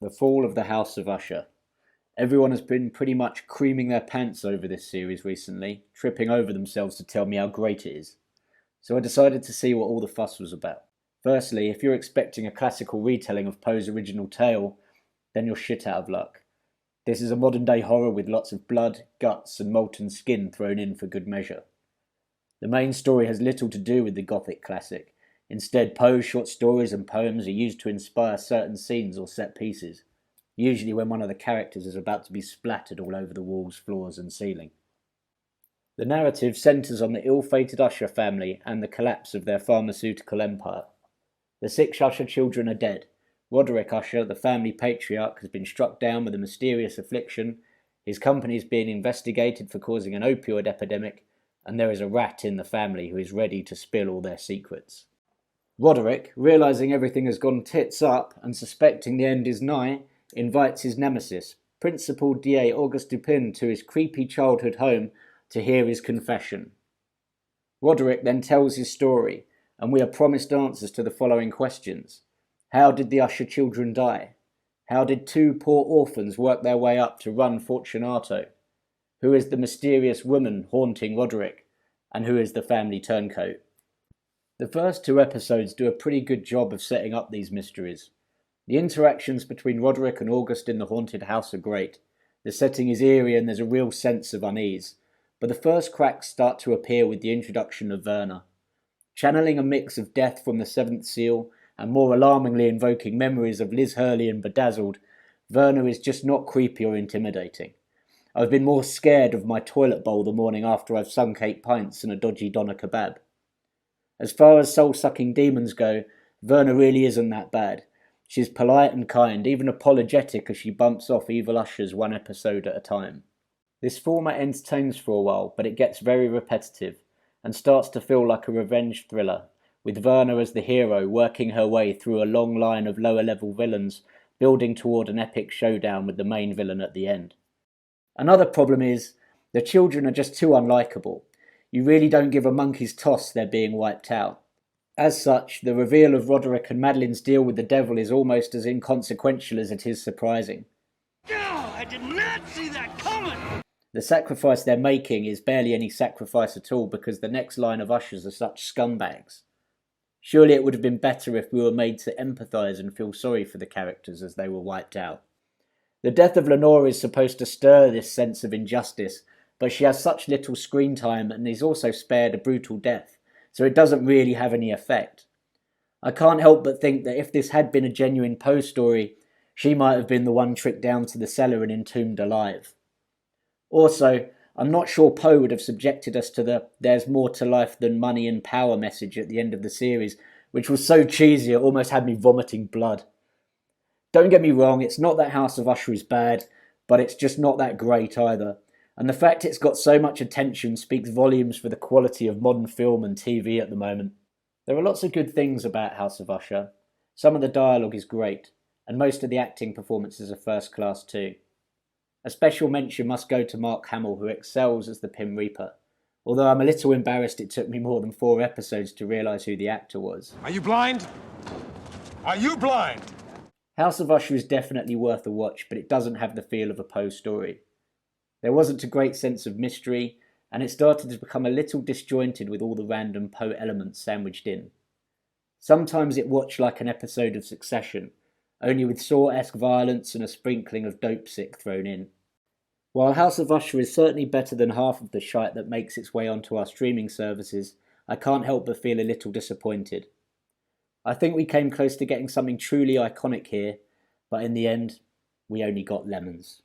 The fall of the House of Usher. Everyone has been pretty much creaming their pants over this series recently, tripping over themselves to tell me how great it is. So I decided to see what all the fuss was about. Firstly, if you're expecting a classical retelling of Poe's original tale, then you're shit out of luck. This is a modern day horror with lots of blood, guts, and molten skin thrown in for good measure. The main story has little to do with the Gothic classic. Instead, Poe's short stories and poems are used to inspire certain scenes or set pieces, usually when one of the characters is about to be splattered all over the walls, floors, and ceiling. The narrative centres on the ill-fated Usher family and the collapse of their pharmaceutical empire. The 6 Usher children are dead. Roderick Usher, the family patriarch, has been struck down with a mysterious affliction, his company is being investigated for causing an opioid epidemic, and there is a rat in the family who is ready to spill all their secrets. Roderick, realising everything has gone tits up and suspecting the end is nigh, invites his nemesis, Principal D.A. Auguste Dupin, to his creepy childhood home to hear his confession. Roderick then tells his story, and we are promised answers to the following questions. How did the Usher children die? How did 2 poor orphans work their way up to run Fortunato? Who is the mysterious woman haunting Roderick? And who is the family turncoat? The first 2 episodes do a pretty good job of setting up these mysteries. The interactions between Roderick and August in the haunted house are great. The setting is eerie and there's a real sense of unease. But the first cracks start to appear with the introduction of Werner. Channeling a mix of death from the Seventh Seal and more alarmingly invoking memories of Liz Hurley and Bedazzled, Werner is just not creepy or intimidating. I've been more scared of my toilet bowl the morning after I've sunk 8 pints and a dodgy doner kebab. As far as soul-sucking demons go, Werner really isn't that bad. She's polite and kind, even apologetic as she bumps off evil ushers 1 episode at a time. This format entertains for a while, but it gets very repetitive, and starts to feel like a revenge thriller, with Werner as the hero working her way through a long line of lower-level villains, building toward an epic showdown with the main villain at the end. Another problem is, the children are just too unlikable. You really don't give a monkey's toss they're being wiped out. As such, the reveal of Roderick and Madeline's deal with the devil is almost as inconsequential as it is surprising. Oh, I did not see that coming! The sacrifice they're making is barely any sacrifice at all because the next line of ushers are such scumbags. Surely it would have been better if we were made to empathise and feel sorry for the characters as they were wiped out. The death of Lenore is supposed to stir this sense of injustice, but she has such little screen time and is also spared a brutal death, so it doesn't really have any effect. I can't help but think that if this had been a genuine Poe story, she might have been the one tricked down to the cellar and entombed alive. Also, I'm not sure Poe would have subjected us to the "there's more to life than money and power" message at the end of the series, which was so cheesy it almost had me vomiting blood. Don't get me wrong, it's not that House of Usher is bad, but it's just not that great either. And the fact it's got so much attention speaks volumes for the quality of modern film and TV at the moment. There are lots of good things about House of Usher. Some of the dialogue is great, and most of the acting performances are first class too. A special mention must go to Mark Hamill, who excels as the Pym Reaper, although I'm a little embarrassed it took me more than 4 episodes to realise who the actor was. Are you blind? Are you blind? House of Usher is definitely worth a watch, but it doesn't have the feel of a Poe story. There wasn't a great sense of mystery, and it started to become a little disjointed with all the random Poe elements sandwiched in. Sometimes it watched like an episode of Succession, only with Saw-esque violence and a sprinkling of Dopesick thrown in. While House of Usher is certainly better than half of the shite that makes its way onto our streaming services, I can't help but feel a little disappointed. I think we came close to getting something truly iconic here, but in the end, we only got lemons.